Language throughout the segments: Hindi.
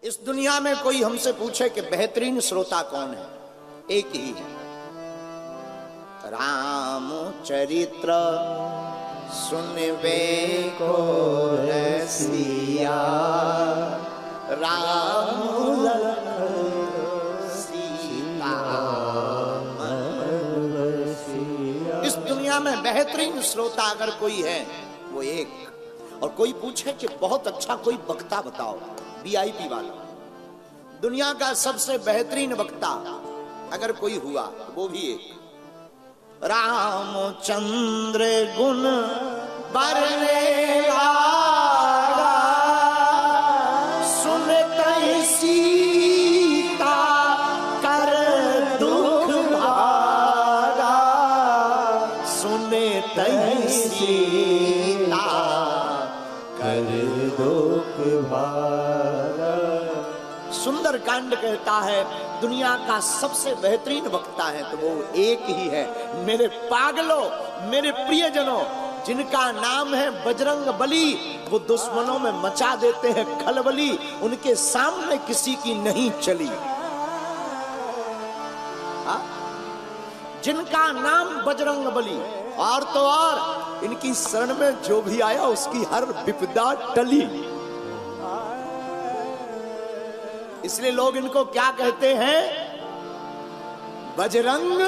इस दुनिया में कोई हमसे पूछे कि बेहतरीन श्रोता कौन है, एक ही है, राम चरित्र सुनवे को रसिया, राम सीता। इस दुनिया में बेहतरीन श्रोता अगर कोई है वो एक। और कोई पूछे कि बहुत अच्छा कोई वक्ता बताओ, वीआईपी वाला, दुनिया का सबसे बेहतरीन वक्ता अगर कोई हुआ तो वो भी एक। रामचंद्र गुण बरनेगा, सुनते सीता कर दुख भागा, सुनते सीता कर दुख भागा। सुंदर कांड कहता है दुनिया का सबसे बेहतरीन वक्ता है तो वो एक ही है। मेरे पागलों, मेरे प्रियजनों, जिनका नाम है बजरंग बली, वो दुश्मनों में मचा देते हैं खलबली, उनके सामने किसी की नहीं चली। जिनका नाम बजरंग बली, और तो और इनकी शरण में जो भी आया उसकी हर विपदा टली। इसलिए लोग इनको क्या कहते हैं? बजरंग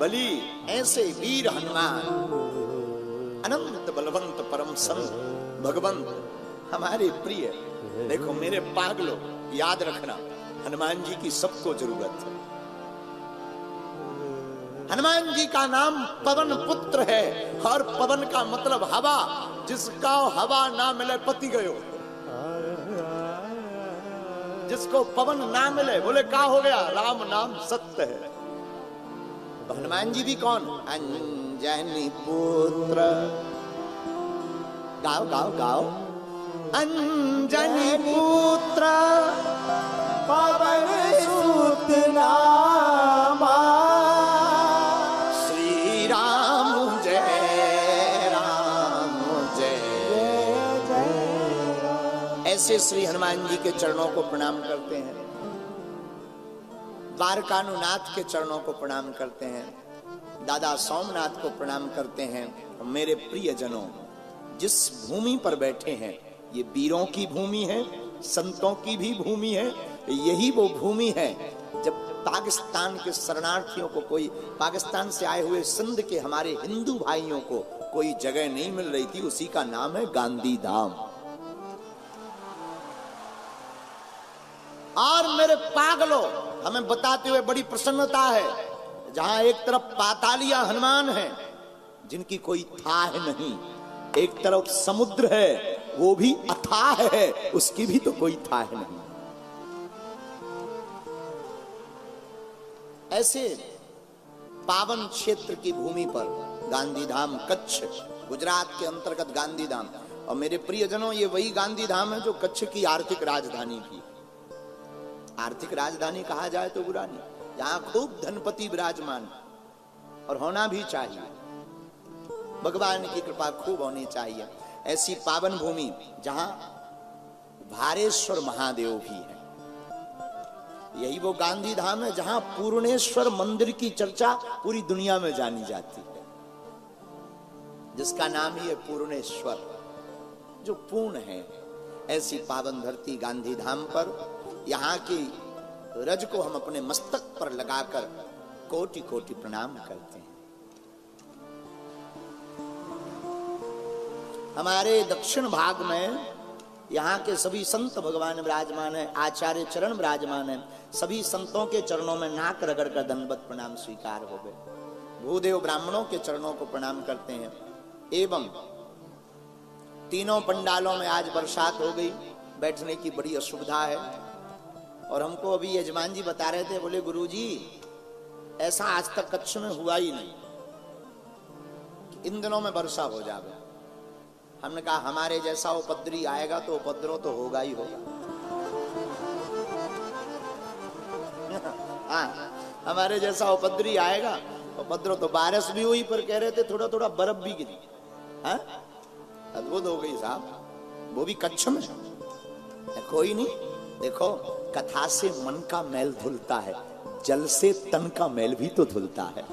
बली। ऐसे वीर हनुमान, अनंत बलवंत परम संत भगवंत हमारे प्रिय। देखो मेरे पागलों, याद रखना हनुमान जी की सबको जरूरत है। हनुमान जी का नाम पवन पुत्र है, और पवन का मतलब हवा, जिसका हवा ना मिले पति गयो। जिसको पवन ना मिले बोले क्या हो गया, राम नाम सत्य है। तो हनुमान जी भी कौन? अंजनी पुत्र। गाओ गाओ गाओ। अंजनी पुत्र पवन सुत नामा, श्री राम जय राम जय जय। ऐसे श्री हनुमान जी के चरणों को प्रणाम करते हैं, द्वारकानुनाथ के चरणों को प्रणाम करते हैं, दादा सोमनाथ को प्रणाम करते हैं। मेरे प्रियजनों, जिस भूमि पर बैठे हैं ये वीरों की भूमि है, संतों की भी भूमि है। यही वो भूमि है जब पाकिस्तान के शरणार्थियों को, कोई पाकिस्तान से आए हुए सिंध के हमारे हिंदू भाइयों को कोई जगह नहीं मिल रही थी, उसी का नाम है गांधी धाम। और मेरे पागलों, हमें बताते हुए बड़ी प्रसन्नता है, जहां एक तरफ पातालिया हनुमान है जिनकी कोई थाह नहीं, एक तरफ समुद्र है वो भी अथाह है, उसकी भी तो कोई थाह नहीं। ऐसे पावन क्षेत्र की भूमि पर गांधीधाम, कच्छ, गुजरात के अंतर्गत गांधीधाम। और मेरे प्रियजनों, ये वही गांधीधाम है जो कच्छ की आर्थिक राजधानी थी। आर्थिक राजधानी कहा जाए तो बुरा नहीं, जहां खूब धनपति विराजमान, और होना भी चाहिए, भगवान की कृपा खूब होनी चाहिए। ऐसी पावन भूमि जहां भारेश्वर महादेव भी है। यही वो गांधी धाम है जहां पूर्णेश्वर मंदिर की चर्चा पूरी दुनिया में जानी जाती है, जिसका नाम ही है पूर्णेश्वर, जो पूर्ण है। ऐसी पावन धरती गांधी धाम पर यहाँ की रज को हम अपने मस्तक पर लगाकर कोटि कोटि प्रणाम करते हैं। हमारे दक्षिण भाग में यहाँ के सभी संत भगवान विराजमान है, आचार्य चरण विराजमान है। सभी संतों के चरणों में नाक रगड़ कर दंडवत प्रणाम स्वीकार हो गए। भूदेव ब्राह्मणों के चरणों को प्रणाम करते हैं। एवं तीनों पंडालों में आज बरसात हो गई, बैठने की बड़ी असुविधा है। और हमको अभी यजमान जी बता रहे थे, बोले गुरुजी ऐसा आज तक कच्छ में हुआ ही नहीं कि इन दिनों में वर्षा हो जाए। हमने कहा हमारे जैसा उपद्रवी आएगा तो उपद्रव तो होगा ही होगा। हाँ, हमारे जैसा उपद्रवी आएगा, उपद्रव तो बारिश भी हुई, पर कह रहे थे थोड़ा थोड़ा बर्फ भी गिरी। हाँ, अद्भुत हो गई साहब, वो भी कच्छ में। कोई नहीं। देखो, कथा से मन का मैल धुलता है, जल से तन का मैल भी तो धुलता है।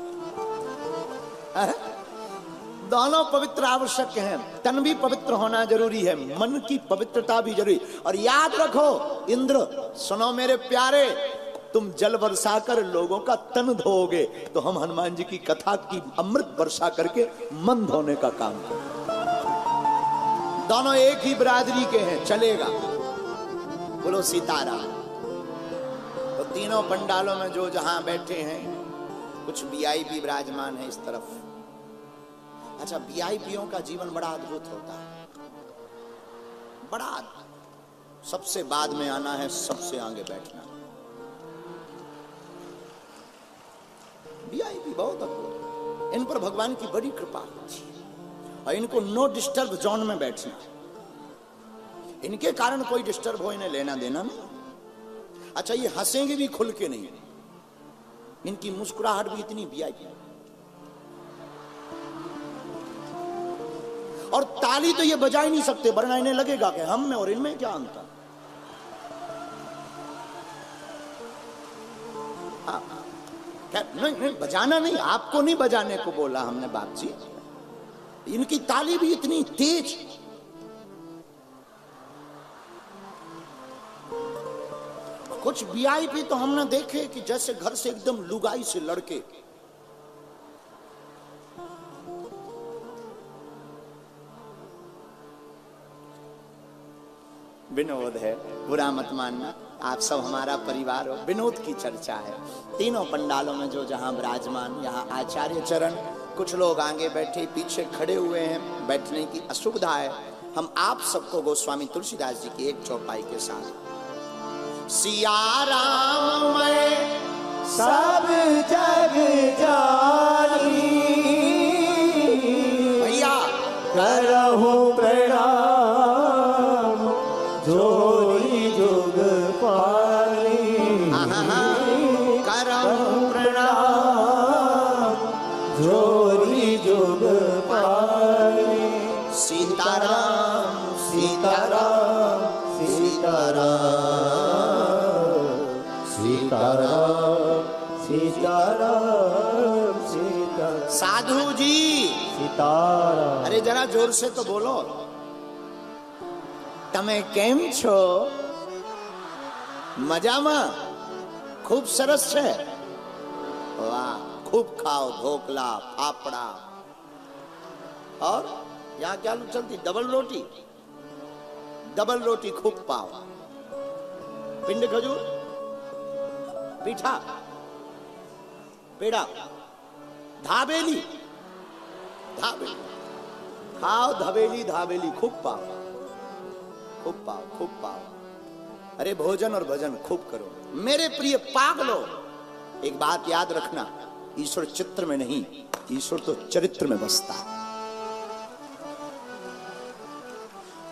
दोनों पवित्र आवश्यक हैं। तन भी पवित्र होना जरूरी है, मन की पवित्रता भी जरूरी। और याद रखो इंद्र, सुनो मेरे प्यारे, तुम जल वर्षा कर लोगों का तन धोओगे, तो हम हनुमान जी की कथा की अमृत वर्षा करके मन धोने का काम करें। दोनों एक ही बिरादरी के हैं, चलेगा। बोलो सीताराम। तो तीनों पंडालों में जो जहां बैठे हैं, कुछ वीआईपी विराजमान है इस तरफ। अच्छा, वीआईपीओं का जीवन बड़ा अद्भुत होता है, बड़ा अद्भुत। सबसे बाद में आना है, सबसे आगे बैठना। वीआईपी बहुत अद्भुत, इन पर भगवान की बड़ी कृपा होती है। और इनको नो डिस्टर्ब जोन में बैठना, इनके कारण कोई डिस्टर्ब हो, इन्हें लेना देना नहीं। अच्छा, ये हंसेंगे भी खुल के नहीं, इनकी मुस्कुराहट भी इतनी वीआईपी। और ताली तो ये बजा ही नहीं सकते, वरना इन्हें लगेगा कि हम में और इनमें क्या अंतर। नहीं, बजाना नहीं, आपको नहीं बजाने को बोला हमने बाप जी। इनकी ताली भी इतनी तेज। कुछ वीआईपी तो हमने देखे कि जैसे घर से एकदम लुगाई से लड़के। विनोद है, बुरा मत मानना, आप सब हमारा परिवार हो। विनोद की चर्चा है। तीनों पंडालों में जो जहां विराजमान, यहाँ आचार्य चरण, कुछ लोग आगे बैठे, पीछे खड़े हुए हैं, बैठने की असुविधा है। हम आप सबको गोस्वामी तुलसीदास जी की एक चौपाई के साथ, सिया राम मैं सब जग जानी, भैया करहु प्रणाम जोरी जुग पानी, करहु प्रणाम जोरी जुग पानी। सीताराम सीताराम सीताराम सीताराम सीताराम सीताराम। साधु जी सीताराम। अरे जरा जोर से तो बोलो। तमे केम छो? मजाમાં? खूब सरस है। वाह, खूब खाओ ढोकला फाफड़ा। और यहाँ क्या चलती? डबल रोटी। डबल रोटी खूब पाओ, पिंड खजूर, पीठा, पेड़ा, धाबेली। धाबेली खाओ, धबेली धाबेली खूब पाओ, खूब पाओ, खूब पाओ। अरे भोजन और भजन खूब करो। मेरे प्रिय पागलो, एक बात याद रखना, ईश्वर चित्र में नहीं, ईश्वर तो चरित्र में बसता है।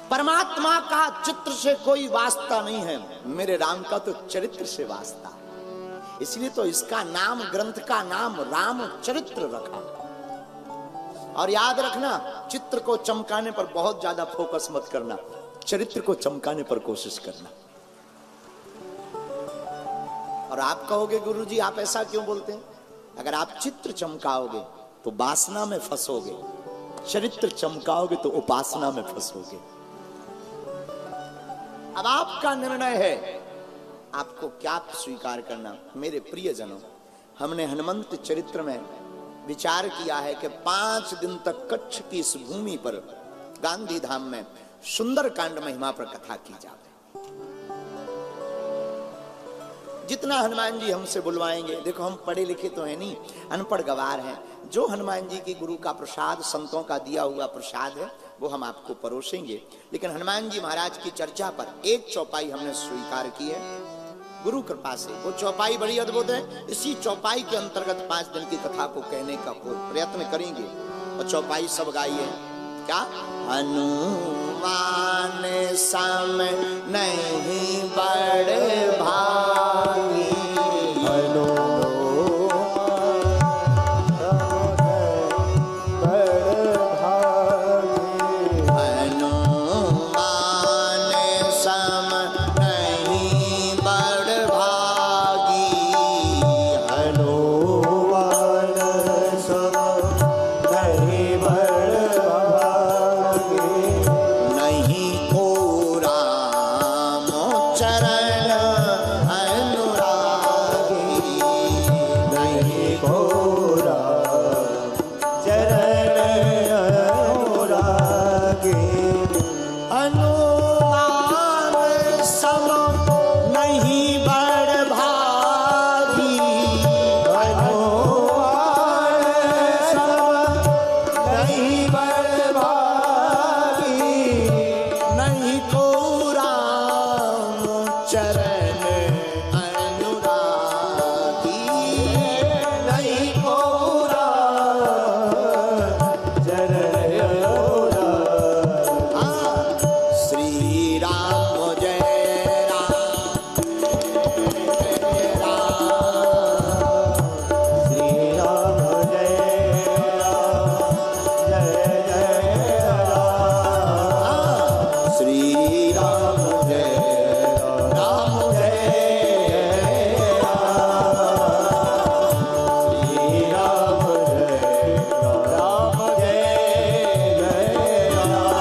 परमात्मा का चित्र से कोई वास्ता नहीं है, मेरे राम का तो चरित्र से वास्ता है। इसलिए तो इसका नाम, ग्रंथ का नाम राम चरित्र रखा। और याद रखना, चित्र को चमकाने पर बहुत ज्यादा फोकस मत करना, चरित्र को चमकाने पर कोशिश करना। और आप कहोगे गुरुजी आप ऐसा क्यों बोलते हैं? अगर आप चित्र चमकाओगे तो वासना में फंसोगे, चरित्र चमकाओगे तो उपासना में फंसोगे। अब आपका निर्णय है, आपको क्या स्वीकार करना। मेरे प्रियजनों, हमने हनुमंत चरित्र में विचार किया है कि 5 दिन तक कच्छ की इस भूमि पर गांधी धाम में सुंदर कांड महिमा पर कथा की जाए। जितना हनुमान जी हमसे बुलवाएंगे, देखो हम पढ़े लिखे तो है नहीं, अनपढ़ गवार हैं, जो हनुमान जी की गुरु का प्रसाद, संतों का दिया हुआ प्रसाद है, वो हम आपको परोसेंगे। लेकिन हनुमान जी महाराज की चर्चा पर एक चौपाई हमने स्वीकार की है गुरु कृपा से। वो चौपाई बड़ी अद्भुत है। इसी चौपाई के अंतर्गत 5 दिन की कथा को कहने का प्रयत्न करेंगे। और चौपाई सब गाइए। क्या? हनुमान सम नहीं बड़ भागी, हनुमान चरण अनुरागी नहीं कोरा चरण अनुरागी अनुमान सम नहीं बड़ भागी अनुमान सब नहीं बर्बादी नहीं को राम चरण अनुरागी नहीं कोरा चरण अनुरागी श्री राम जय राम जय राम श्री राम जय राम जय जय राम श्री राम जय राम जय श्री राम जय राम जय जय राम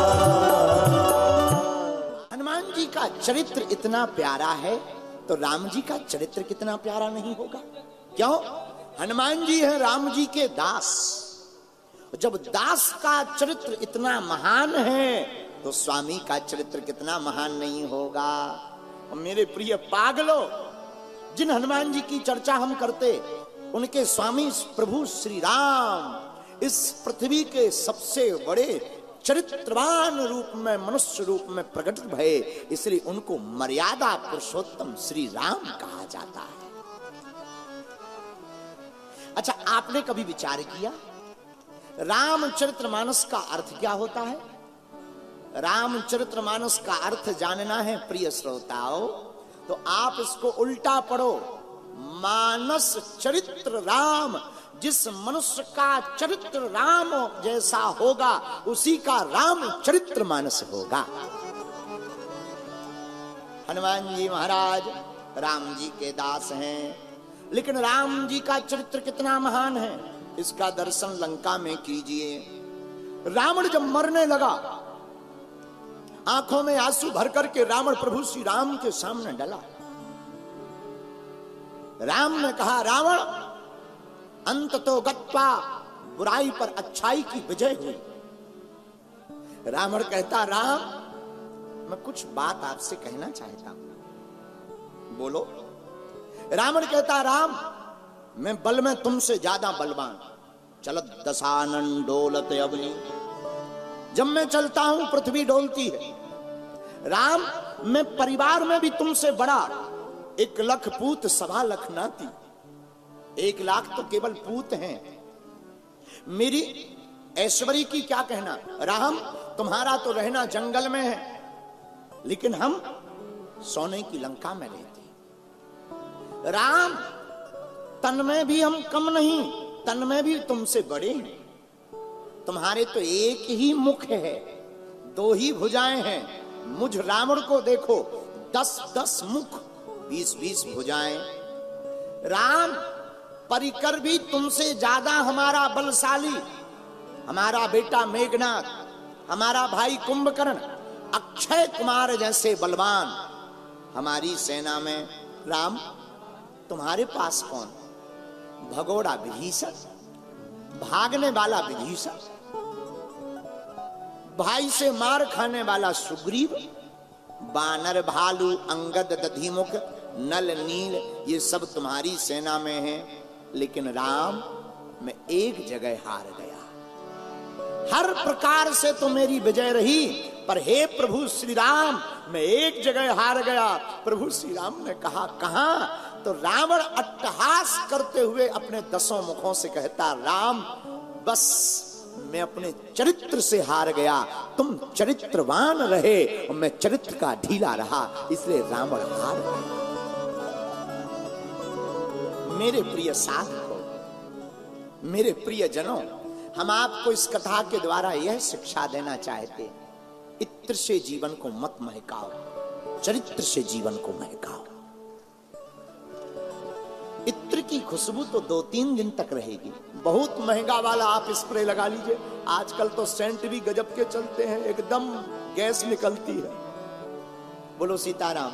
हनुमान जी का चरित्र इतना प्यारा है तो राम जी का चरित्र कितना प्यारा नहीं होगा? क्यों? हनुमान जी है राम जी के दास। जब दास का चरित्र इतना महान है तो स्वामी का चरित्र कितना महान नहीं होगा? और मेरे प्रिय पागलों, जिन हनुमान जी की चर्चा हम करते उनके स्वामी प्रभु श्री राम इस पृथ्वी के सबसे बड़े चरित्रवान रूप में, मनुष्य रूप में प्रकट भये, इसलिए उनको मर्यादा पुरुषोत्तम श्री राम कहा जाता है। अच्छा, आपने कभी विचार किया रामचरितमानस का अर्थ क्या होता है? रामचरितमानस का अर्थ जानना है प्रिय श्रोताओ, तो आप इसको उल्टा पढ़ो। मानस चरित्र राम, जिस मनुष्य का चरित्र राम जैसा होगा उसी का राम चरित्र मानस होगा। हनुमान जी महाराज राम जी के दास हैं, लेकिन राम जी का चरित्र कितना महान है इसका दर्शन लंका में कीजिए। रावण जब मरने लगा, आंखों में आंसू भर करके रावण प्रभु श्री राम के सामने डला। राम ने कहा, रावण अंत तो गत्वा, बुराई पर अच्छाई की विजय हुई। रावण कहता, राम मैं कुछ बात आपसे कहना चाहता हूं, बोलो। रावण कहता, राम मैं बल में तुमसे ज्यादा बलवान, चलत दशानन डोलत अवनी, जब मैं चलता हूं पृथ्वी डोलती है। राम मैं परिवार में भी तुमसे बड़ा, 1 लाख पूत 1.25 लाख नाती, 1 लाख तो केवल पूत हैं। मेरी ऐश्वर्य की क्या कहना? राम तुम्हारा तो रहना जंगल में है, लेकिन हम सोने की लंका में रहते हैं। राम तन में भी हम कम नहीं, तन में भी तुमसे बड़े हैं। तुम्हारे तो एक ही मुख है, 2 ही भुजाएं हैं। मुझ रावण को देखो, 10-10 मुख, 20-20 भुजाएं। राम परिकर भी तुमसे ज्यादा हमारा बलशाली, हमारा बेटा मेघनाथ, हमारा भाई कुंभकर्ण, अक्षय कुमार जैसे बलवान हमारी सेना में। राम तुम्हारे पास कौन? भगोड़ा विभीषण, भागने वाला विभीषण, भाई से मार खाने वाला सुग्रीव, बानर भालू अंगद दधिमुख नल नील, ये सब तुम्हारी सेना में हैं। लेकिन राम मैं एक जगह हार गया। हर प्रकार से तो मेरी विजय रही, पर हे प्रभु श्री राम मैं एक जगह हार गया। प्रभु श्री राम ने कहा, कहां? तो रावण अट्टहास करते हुए अपने 10 मुखों से कहता, राम बस मैं अपने चरित्र से हार गया, तुम चरित्रवान रहे और मैं चरित्र का ढीला रहा, इसलिए रावण हार गया। मेरे प्रिय साधकों, मेरे प्रिय जनों, हम आपको इस कथा के द्वारा यह शिक्षा देना चाहते, इत्र से जीवन को मत महकाओ, चरित्र से जीवन को महकाओ। इत्र की खुशबू तो 2-3 दिन तक रहेगी। बहुत महंगा वाला आप स्प्रे लगा लीजिए, आजकल तो सेंट भी गजब के चलते हैं, एकदम गैस निकलती है। बोलो सीताराम।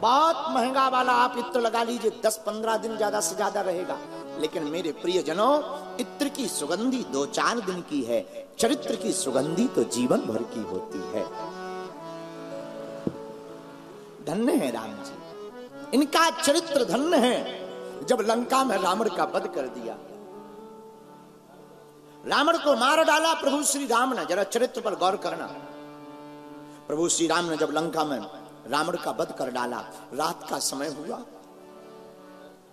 बहुत महंगा वाला आप इत्र लगा लीजिए, 10-15 दिन ज्यादा से ज्यादा रहेगा। लेकिन मेरे प्रियजनों, इत्र की सुगंधी 2-4 दिन की है, चरित्र की सुगंधी तो जीवन भर की होती है। धन्य है राम जी, इनका चरित्र धन्य है। जब लंका में रावण का वध कर दिया, रावण को मार डाला प्रभु श्री राम ने। जरा चरित्र पर गौर करना। प्रभु श्री राम ने जब लंका में रावण का वध कर डाला, रात का समय हुआ,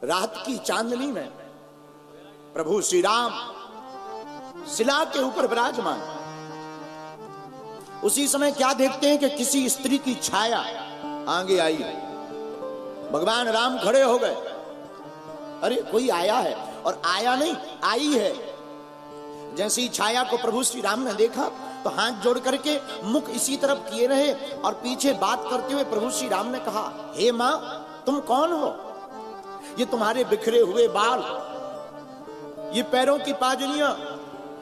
रात की चांदनी में प्रभु श्री राम शिला के ऊपर विराजमान। उसी समय क्या देखते हैं कि किसी स्त्री की छाया आगे आई। भगवान राम खड़े हो गए, अरे कोई आया है, और आया नहीं आई है। जैसे ही छाया को प्रभु श्री राम ने देखा तो हाथ जोड़ करके मुख इसी तरफ किए रहे, और पीछे बात करते हुए प्रभु श्री राम ने कहा, हे मां, तुम कौन हो? ये तुम्हारे बिखरे हुए बाल, ये पैरों की पाजनियां,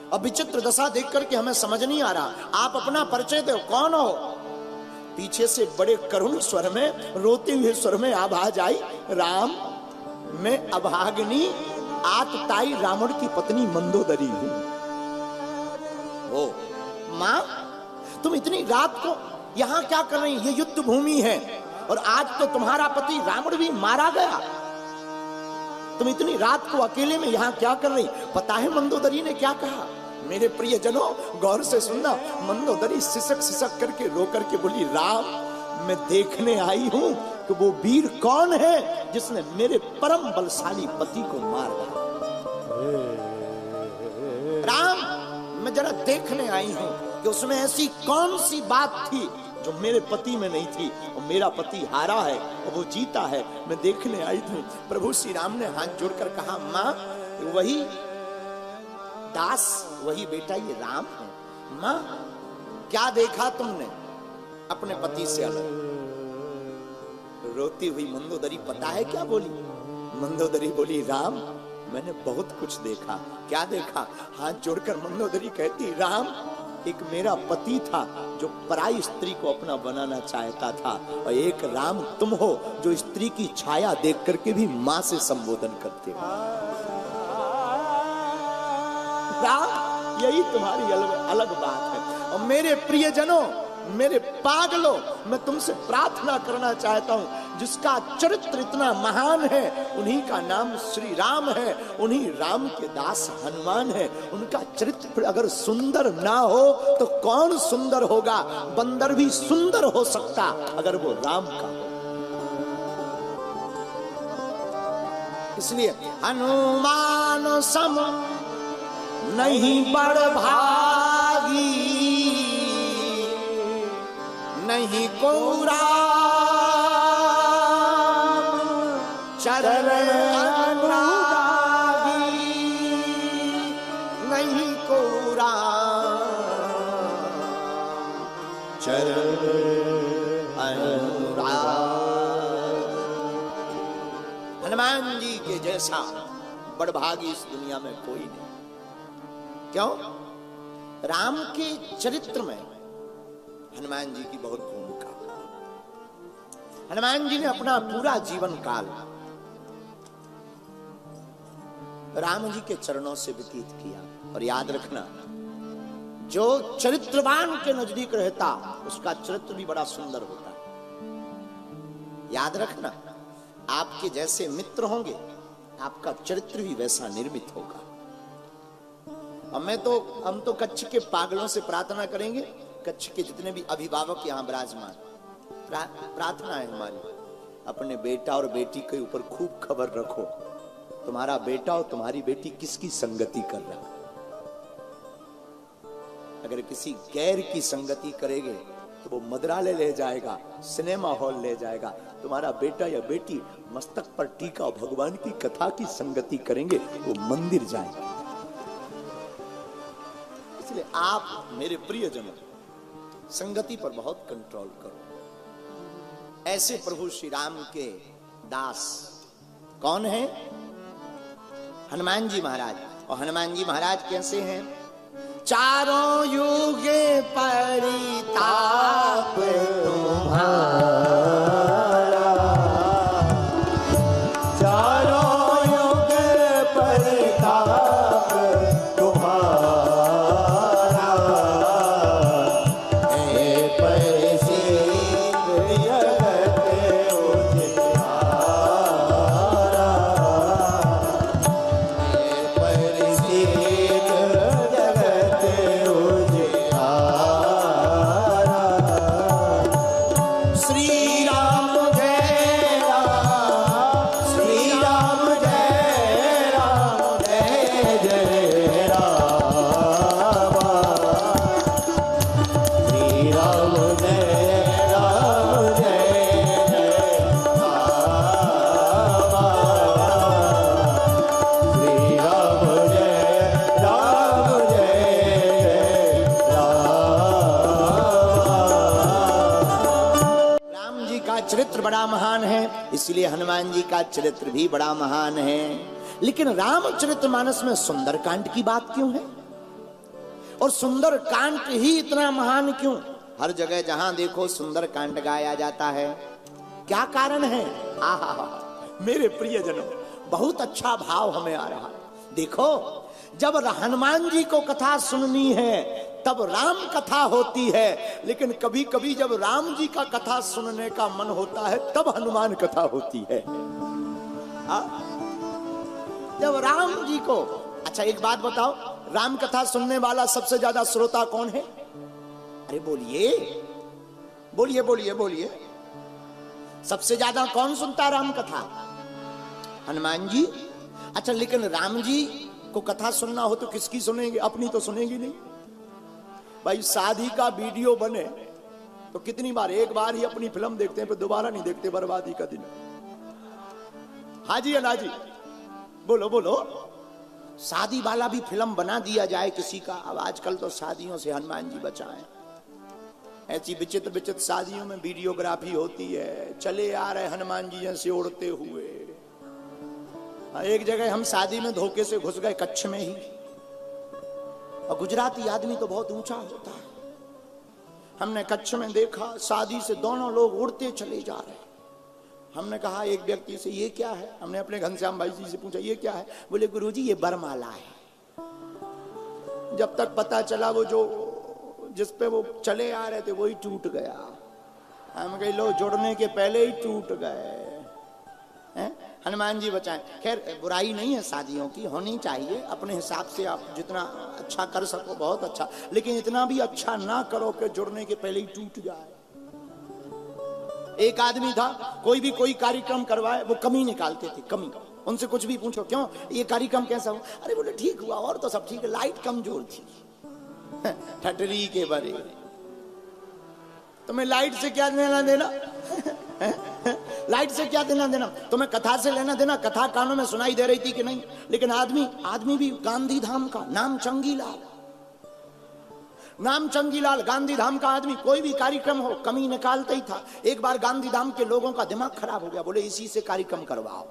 और विचित्र दशा देख करके हमें समझ नहीं आ रहा, आप अपना परिचय दो, कौन हो? पीछे से बड़े करुण स्वर में, रोते हुए स्वर में आवाज आई, राम, मैं अभागिनी आतताई रावण की पत्नी मंदोदरी हूं। ओ मां, तुम इतनी रात को यहां क्या कर रही? ये युद्ध भूमि है, और आज तो तुम्हारा पति रावण भी मारा गया, तुम इतनी रात को अकेले में यहां क्या कर रही? पता है मंदोदरी ने क्या कहा? मेरे प्रियजनों, गौर से सुनना। मंदोदरी सिसक सिसक करके रो करके बोली, राम, मैं देखने आई हूं कि वो वीर कौन है जिसने मेरे परम बलशाली पति को मार डाला। राम, मैं जरा देखने आई हूं कि उसमें ऐसी कौन सी बात थी जो मेरे पति में नहीं थी, और मेरा पति हारा है और वो जीता है, मैं देखने आई थी। प्रभु श्री राम ने हाथ जोड़कर कहा, मां, वही दास, वही बेटा ये राम है। मां, क्या देखा तुमने अपने पति से अलग? रोती हुई मंदोदरी पता है क्या बोली? मंदोदरी बोली, राम, मैंने बहुत कुछ देखा। क्या देखा? हाथ जोड़कर मंदोदरी कहती, राम, एक मेरा पति था जो पराई स्त्री को अपना बनाना चाहता था, और एक राम तुम हो जो स्त्री की छाया देख करके भी मां से संबोधन करते हो। राम, यही तुम्हारी अलग बात है। और मेरे प्रियजनों, मेरे पागलों, मैं तुमसे प्रार्थना करना चाहता हूं, जिसका चरित्र इतना महान है, उन्हीं का नाम श्री राम है, उन्हीं राम के दास हनुमान है। उनका चरित्र अगर सुंदर ना हो तो कौन सुंदर होगा? बंदर भी सुंदर हो सकता अगर वो राम का हो। इसलिए हनुमान सम नहीं बड़ भागी, नहीं को राम चरण अनुरागी, नहीं को राम चरण अनुरागी। हनुमान जी के जैसा बड़भागी इस दुनिया में कोई नहीं। क्यों? राम के चरित्र में हनुमान जी की बहुत भूमिका। हनुमान जी ने अपना पूरा जीवन काल राम जी के चरणों से व्यतीत किया। और याद रखना, जो चरित्रवान के नजदीक रहता उसका चरित्र भी बड़ा सुंदर होता। याद रखना, आपके जैसे मित्र होंगे, आपका चरित्र भी वैसा निर्मित होगा। हम तो कच्छ के पागलों से प्रार्थना करेंगे, कच्छ के जितने भी अभिभावक यहाँ विराजमान, प्रार्थना है हमारी, अपने बेटा और बेटी के ऊपर खूब खबर रखो, तुम्हारा बेटा और तुम्हारी बेटी किसकी संगति कर रहा है। अगर किसी गैर की संगति करेंगे तो वो मदरालय ले जाएगा, सिनेमा हॉल ले जाएगा। तुम्हारा बेटा या बेटी मस्तक पर टीका और भगवान की कथा की संगति करेंगे, वो मंदिर जाएंगे। इसलिए आप मेरे प्रियजनों, संगति पर बहुत कंट्रोल करो। ऐसे प्रभु श्री राम के दास कौन है? हनुमान जी महाराज। और हनुमान जी महाराज कैसे हैं? चारों युगे परिताप तुम्हारा, चरित्र बड़ा महान है, इसलिए हनुमान जी का चरित्र भी बड़ा महान है। लेकिन रामचरितमानस में सुंदरकांड की बात क्यों है? और सुंदरकांड ही इतना महान क्यों? हर जगह जहां देखो सुंदरकांड गाया जाता है, क्या कारण है? आहा, मेरे प्रियजनों, बहुत अच्छा भाव हमें आ रहा। देखो, जब हनुमान जी को कथा सुननी है तब राम कथा होती है, लेकिन कभी कभी जब राम जी का कथा सुनने का मन होता है तब हनुमान कथा होती है। जब राम जी को, अच्छा एक बात बताओ, राम कथा सुनने वाला सबसे ज्यादा श्रोता कौन है? अरे बोलिए बोलिए बोलिए बोलिए, सबसे ज्यादा कौन सुनता राम कथा? हनुमान जी। अच्छा, लेकिन राम जी को कथा सुनना हो तो किसकी सुनेंगे? अपनी तो सुनेंगी नहीं। भाई शादी का वीडियो बने तो कितनी बार, एक बार ही अपनी फिल्म देखते हैं, फिर दोबारा नहीं देखते, बर्बादी का दिन। हाँ जी अना जी, बोलो बोलो। शादी वाला भी फिल्म बना दिया जाए किसी का। अब आजकल तो शादियों से हनुमान जी बचाएं। ऐसी विचित्र विचित्र शादियों में वीडियोग्राफी होती है, चले आ रहे हनुमान जी जैसे उड़ते हुए। एक जगह हम शादी में धोखे से घुस गए कच्छ में ही, और गुजराती आदमी तो बहुत ऊंचा होता है। हमने कच्छ में देखा, शादी से दोनों लोग उड़ते चले जा रहे। हमने कहा एक व्यक्ति से, ये क्या है? हमने अपने घनश्याम भाई जी से पूछा, ये क्या है? बोले गुरुजी ये बरमाला है। जब तक पता चला वो जो जिस पे वो चले आ रहे थे वही टूट गया। हम कहे लो, जुड़ने के पहले ही टूट गए। हनुमान जी बचाएं। खैर बुराई नहीं है, शादियों की होनी चाहिए अपने हिसाब से, आप जितना अच्छा कर सको बहुत अच्छा, लेकिन इतना भी अच्छा ना करो कि जुड़ने के पहले ही टूट जाए। एक आदमी था, कोई भी कोई कार्यक्रम करवाए वो कमी निकालते थे, कमी। उनसे कुछ भी पूछो, क्यों ये कार्यक्रम कैसा हुआ? अरे बोले ठीक हुआ, और तो सब ठीक है, लाइट कमजोर थी। ठटरी के बरे, तुम्हें लाइट से क्या लेना देना? लाइट से क्या देना देना? तुम्हें कथा से लेना देना? कथा कानों में सुनाई दे रही थी कि नहीं? लेकिन आदमी भी गांधी धाम का, नाम चंगीलाल, नाम चंगीलाल, गांधी धाम का आदमी, कोई भी कार्यक्रम हो कमी निकालता ही था। एक बार गांधी धाम के लोगों का दिमाग खराब हो गया, बोले इसी से कार्यक्रम करवाओ।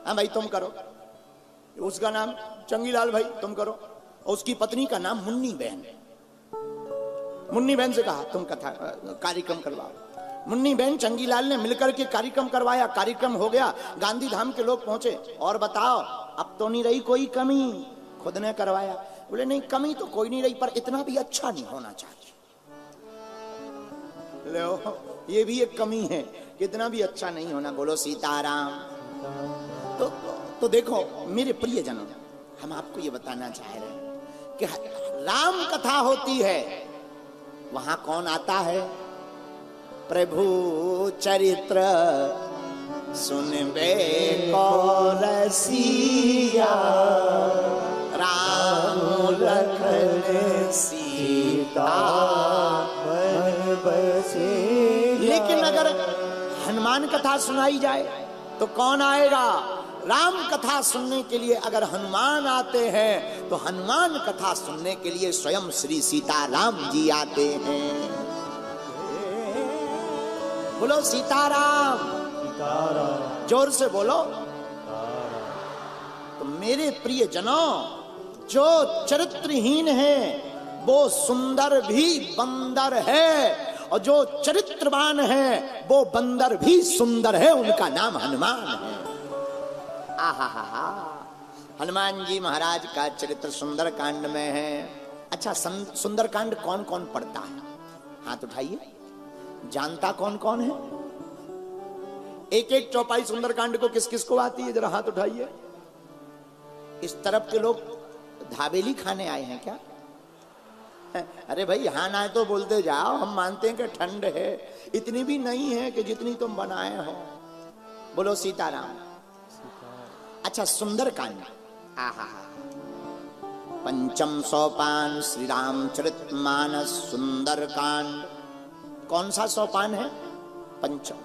हाँ भाई तुम करो, उसका नाम चंगीलाल भाई तुम करो, और उसकी पत्नी का नाम मुन्नी बहन। मुन्नी बहन से कहा तुम कथा कार्यक्रम करवाओ। मुन्नी बहन चंगीलाल ने मिलकर के कार्यक्रम करवाया। कार्यक्रम हो गया, गांधी धाम के लोग पहुंचे, और बताओ अब तो नहीं रही कोई कमी? खुद ने करवाया। बोले नहीं कमी तो कोई नहीं रही, पर इतना भी अच्छा नहीं होना चाहिए। लो, ये भी एक कमी है, कितना भी अच्छा नहीं होना। बोलो सीताराम। तो देखो मेरे प्रियजनों, हम आपको ये बताना चाह रहे हैं कि राम कथा होती है, वहां कौन आता है? प्रभु चरित्र सुनबे को रसिया, राम लखन सीता मन बसे। लेकिन अगर हनुमान कथा सुनाई जाए तो कौन आएगा? राम कथा सुनने के लिए अगर हनुमान आते हैं तो हनुमान कथा सुनने के लिए स्वयं श्री सीताराम जी आते हैं। बोलो सीताराम। सीताराम, जोर से बोलो। तो मेरे प्रिय जनों, जो चरित्रहीन है वो सुंदर भी बंदर है, और जो चरित्रवान है वो बंदर भी सुंदर है, उनका नाम हनुमान है। आहा, हनुमान जी महाराज का चरित्र सुंदरकांड में है। अच्छा, सुंदरकांड कौन कौन पढ़ता है? हाथ उठाइए, जानता कौन कौन है? एक एक चौपाई सुंदरकांड को किस किस को आती है? जरा हाथ उठाइए। इस तरफ के लोग धाबेली खाने आए हैं क्या? अरे भाई यहाँ ना तो बोलते जाओ, हम मानते हैं कि ठंड है, इतनी भी नहीं है कि जितनी तुम बनाए हो। बोलो सीताराम। अच्छा, सुंदरकांड, आहा, पंचम सोपान श्री रामचरितमानस सुंदरकांड। कौन सा सोपान है? पंचम।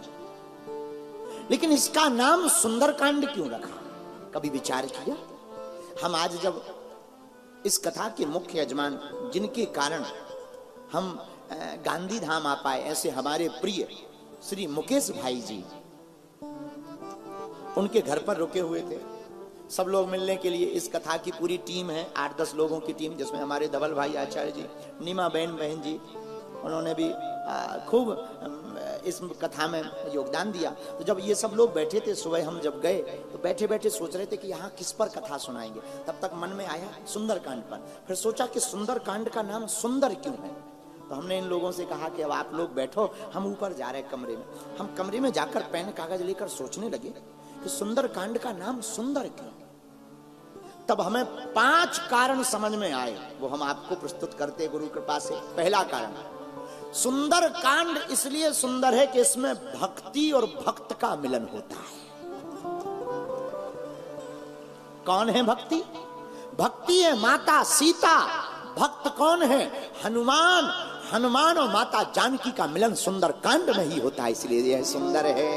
लेकिन इसका नाम सुंदरकांड क्यों रखा? कभी विचार किया? हम आज जब इस कथा के मुख्य यजमान, जिनके कारण हम गांधी धाम आ पाए, ऐसे हमारे प्रिय श्री मुकेश भाई जी उनके घर पर रुके हुए थे। सब लोग मिलने के लिए, इस कथा की पूरी टीम है, 8-10 लोगों की टीम, जिसमें हमारे धवल भाई आचार्य जी, नीमा बहन जी, उन्होंने भी खूब इस कथा में योगदान दिया। तो जब ये सब लोग बैठे थे, सुबह हम जब गए तो बैठे बैठे सोच रहे थे कि यहाँ किस पर कथा सुनाएंगे। तब तक मन में आया सुंदरकांड पर। फिर सोचा कि सुंदरकांड का नाम सुंदर क्यों है। तो हमने इन लोगों से कहा कि अब आप लोग बैठो, हम ऊपर जा रहे हैं कमरे में। हम कमरे में जाकर पेन कागज लेकर सोचने लगे कि सुंदरकांड का नाम सुंदर क्यों। तब हमें 5 कारण समझ में आए, वो हम आपको प्रस्तुत करते गुरु कृपा से। पहला कारण, सुंदर कांड इसलिए सुंदर है कि इसमें भक्ति और भक्त का मिलन होता है। कौन है भक्ति? भक्ति है माता सीता। भक्त कौन है? हनुमान। हनुमान और माता जानकी का मिलन सुंदर कांड में ही होता है, इसलिए यह सुंदर है।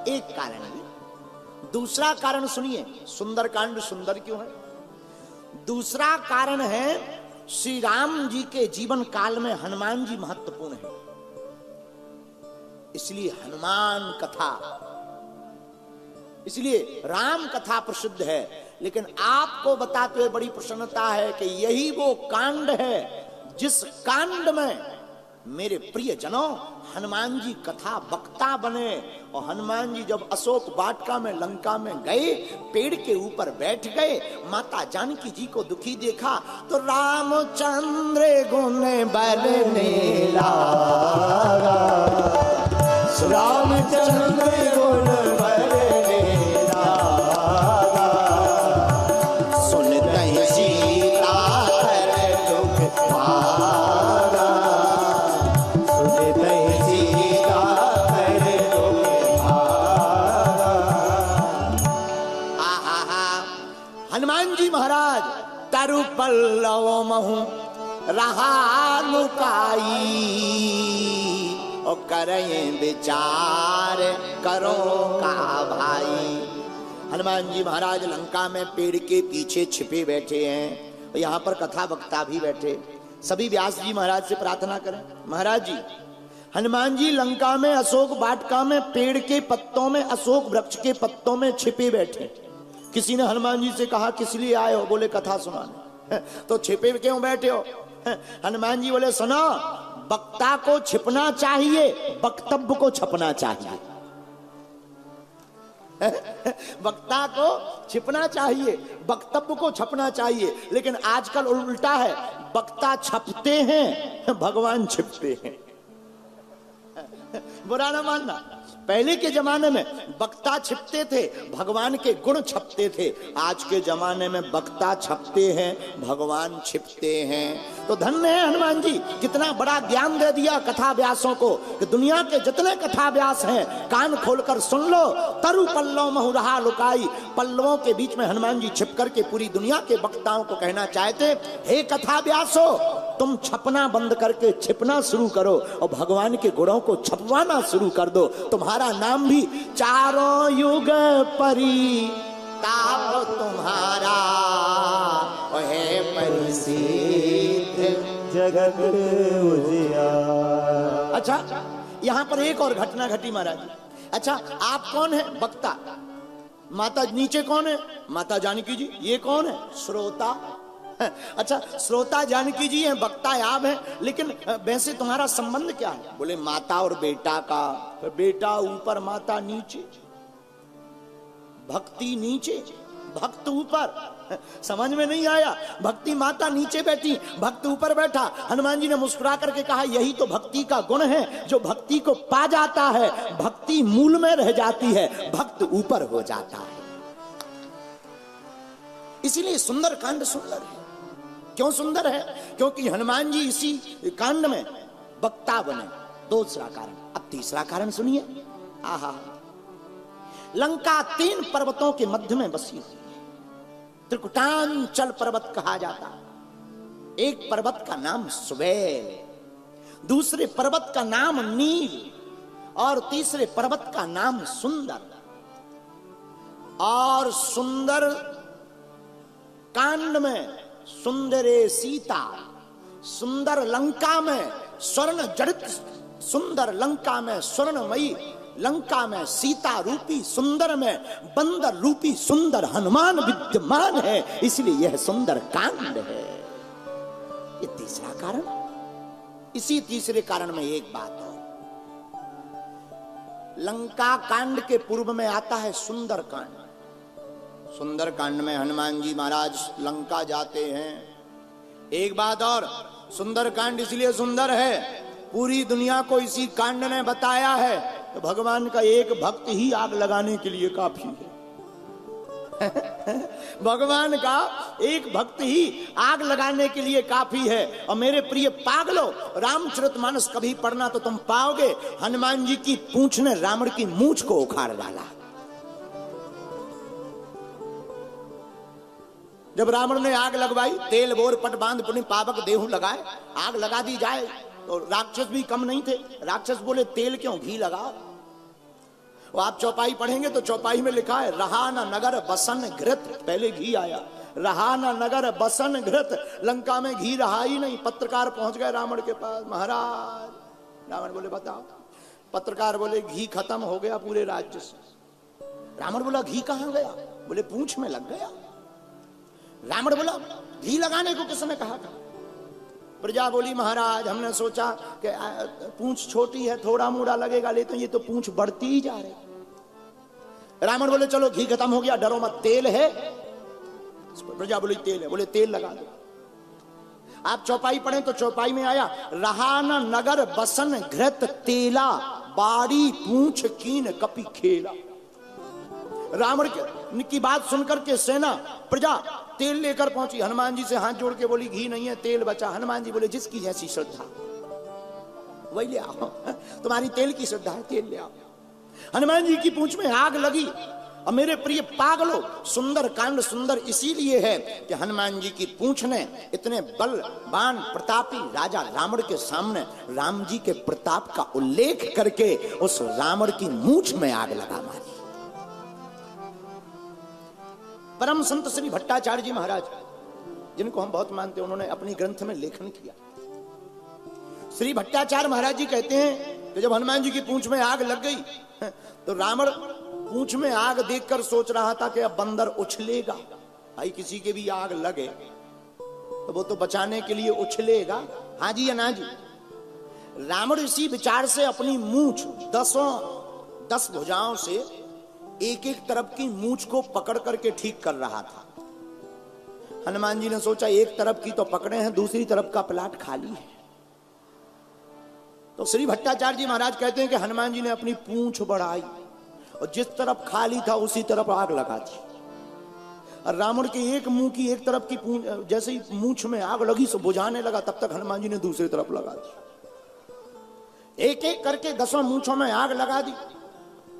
एक कारण है। दूसरा कारण सुनिए, सुंदर कांड सुंदर क्यों है। दूसरा कारण है, श्री राम जी के जीवन काल में हनुमान जी महत्वपूर्ण है, इसलिए हनुमान कथा, इसलिए राम कथा प्रसिद्ध है। लेकिन आपको बताते हुए बड़ी प्रसन्नता है कि यही वो कांड है जिस कांड में मेरे प्रिय जनों हनुमान जी कथा वक्ता बने। और हनुमान जी जब अशोक वाटिका में लंका में गए, पेड़ के ऊपर बैठ गए, माता जानकी जी को दुखी देखा तो रामचंद्र गुण बरने लागा, रामचंद्र गुण बरने लागा, सुनते ही सीता कर दुख भागा, सुनते ही सीता कर दुख भागा। हनुमान जी महाराज तरु पल्लव महु रहा लुकाई और करें विचार करो का भाई। हनुमान जी महाराज लंका में पेड़ के पीछे छिपे बैठे हैं और यहाँ पर कथा वक्ता भी बैठे। सभी व्यास जी महाराज से प्रार्थना करें, महाराज जी हनुमान जी लंका में अशोक वाटिका में पेड़ के पत्तों में, अशोक वृक्ष के पत्तों में छिपे बैठे। किसी ने हनुमान जी से कहा किस लिए आए हो? बोले कथा सुनाने। तो छिपे क्यों बैठे हो? हनुमान जी बोले सुनो, वक्ता को छिपना चाहिए, वक्तव्य को छपना चाहिए। वक्ता को छिपना चाहिए, वक्तव्य को छपना चाहिए। लेकिन आजकल उल्टा है, वक्ता छपते हैं, भगवान छिपते हैं। बुरा ना मानना, पहले के जमाने में वक्ता छिपते थे, भगवान के गुण छपते थे। आज के जमाने में वक्ता छपते हैं, भगवान छिपते हैं। तो धन्य है हनुमान जी, कितना बड़ा ज्ञान दे दिया कथा व्यासों को कि दुनिया के जितने कथा व्यास हैं कान खोलकर सुन लो। तरु पल्लव महु रहा लुकाई, पल्लवों के बीच में हनुमान जी छिप करके पूरी दुनिया के वक्ताओं को कहना चाहते, हे कथा व्यासो, तुम छपना बंद करके छिपना शुरू करो और भगवान के गुणों को छपवाना शुरू कर दो। तुम्हारा नाम भी चारों युग परी ताप तुम्हारा है परिसिद्ध जगत उजियार। अच्छा, यहाँ पर एक और घटना घटी महाराज। अच्छा, आप कौन है? वक्ता। माता नीचे कौन है? माता जानकी जी। ये कौन है? श्रोता। अच्छा, श्रोता जानकी जी हैं, वक्ता आप हैं, लेकिन वैसे तुम्हारा संबंध क्या है? बोले माता और बेटा का। तो बेटा ऊपर, माता नीचे, भक्ति नीचे, भक्त ऊपर। समझ में नहीं आया? भक्ति माता नीचे बैठी, भक्त ऊपर बैठा। हनुमान जी ने मुस्कुरा करके कहा यही तो भक्ति का गुण है, जो भक्ति को पा जाता है भक्ति मूल में रह जाती है, भक्त ऊपर हो जाता है। इसीलिए सुंदर कांड सुंदर है। क्यों सुंदर है? क्योंकि हनुमान जी इसी कांड में वक्ता बने। दूसरा कारण। अब तीसरा कारण सुनिए। आहा, लंका 3 पर्वतों के मध्य में बसी हुई, त्रिकुटांचल पर्वत कहा जाता। एक पर्वत का नाम सुबेल, दूसरे पर्वत का नाम नील और तीसरे पर्वत का नाम सुंदर। और सुंदर कांड में सुंदरे सीता, सुंदर लंका में स्वर्ण जड़ित सुंदर लंका में स्वर्णमयी, लंका में सीता रूपी सुंदर में बंदर रूपी सुंदर हनुमान विद्यमान है, इसलिए यह सुंदर कांड है। ये तीसरा कारण। इसी तीसरे कारण में एक बात और, लंका कांड के पूर्व में आता है सुंदर कांड। सुंदर कांड में हनुमान जी महाराज लंका जाते हैं। एक बात और, सुंदर कांड इसलिए सुंदर है, पूरी दुनिया को इसी कांड ने बताया है, तो भगवान का एक भक्त ही आग लगाने के लिए काफी है। भगवान का एक भक्त ही आग लगाने के लिए काफी है। और मेरे प्रिय पागलों, रामचरितमानस कभी पढ़ना तो तुम पाओगे, हनुमान जी की पूंछ ने रावण की मूंछ को उखाड़ डाला। जब रावण ने आग लगवाई, तेल बोर पट बांध पुनि पावक देहु लगाए, आग लगा दी जाए, तो राक्षस भी कम नहीं थे। राक्षस बोले तेल क्यों, घी लगाओ। वो आप चौपाई पढ़ेंगे तो चौपाई में लिखा है रहा न नगर बसन घृत, पहले घी आया, रहा न नगर बसन घृत, लंका में घी रहा ही नहीं। पत्रकार पहुंच गए रावण के पास, महाराज। रावण बोले बताओ। पत्रकार बोले घी खत्म हो गया पूरे राज्य से। रावण बोला घी कहां गया? बोले पूंछ में लग गया। रावण बोला घी लगाने को किसने कहा था? प्रजा बोली महाराज हमने सोचा कि पूंछ छोटी है, थोड़ा मोड़ा लगेगा, लेकिन ये तो पूंछ बढ़ती ही जा रही। रावण बोले चलो घी खत्म हो गया, डरो मत, तेल है। प्रजा बोली तेल है, बोले तेल लगा दो। आप चौपाई पढ़ें तो चौपाई में आया रहा न नगर बसन घृत तेला, बाड़ी पूंछ कीन कपि खेला। रावण की बात सुनकर के सेना प्रजा तेल लेकर पहुंची। हनुमान जी से हाथ जोड़ के बोली घी नहीं है, तेल बचा। हनुमान जी बोले जिसकी जैसी श्रद्धा वही ले आओ, तुम्हारी तेल की श्रद्धा है, तेल ले आओ। हनुमान जी की पूंछ में आग लगी। और मेरे प्रिय पागलों, सुंदर कांड सुंदर इसीलिए है कि हनुमान जी की पूंछ ने इतने बलवान प्रतापी राजा रावण के सामने राम जी के प्रताप का उल्लेख करके उस रावण की मूंछ में आग लगा मारी। परम संत श्री भट्टाचार्य जी महाराज, जिनको हम बहुत मानते हैं, उन्होंने अपनी ग्रंथ में लेखन किया। श्री भट्टाचार्य महाराज जी कहते हैं कि जब हनुमान जी की पूंछ में आग लग गई तो रावण पूंछ में आग देखकर सोच रहा था कि अब बंदर उछलेगा। भाई किसी के भी आग लगे तो वो तो बचाने के लिए उछलेगा, हाँ जी या ना जी। रावण इसी विचार से अपनी मूंछ 10 भुजाओं से एक एक तरफ की मूंछ को पकड़ करके ठीक कर रहा था। हनुमान जी ने सोचा एक तरफ की तो पकड़े हैं, दूसरी तरफ का प्लाट खाली है। तो श्री भट्टाचार्य जी महाराज कहते हैं कि हनुमान जी ने अपनी पूंछ बढ़ाई और जिस तरफ खाली था उसी तरफ आग लगा दी। और रावण के एक मुंह की एक तरफ की पूंछ, जैसे ही मूंछ में आग लगी सो बुझाने लगा, तब तक हनुमान जी ने दूसरी तरफ लगा दी। एक एक करके 10 मूंछों में आग लगा दी।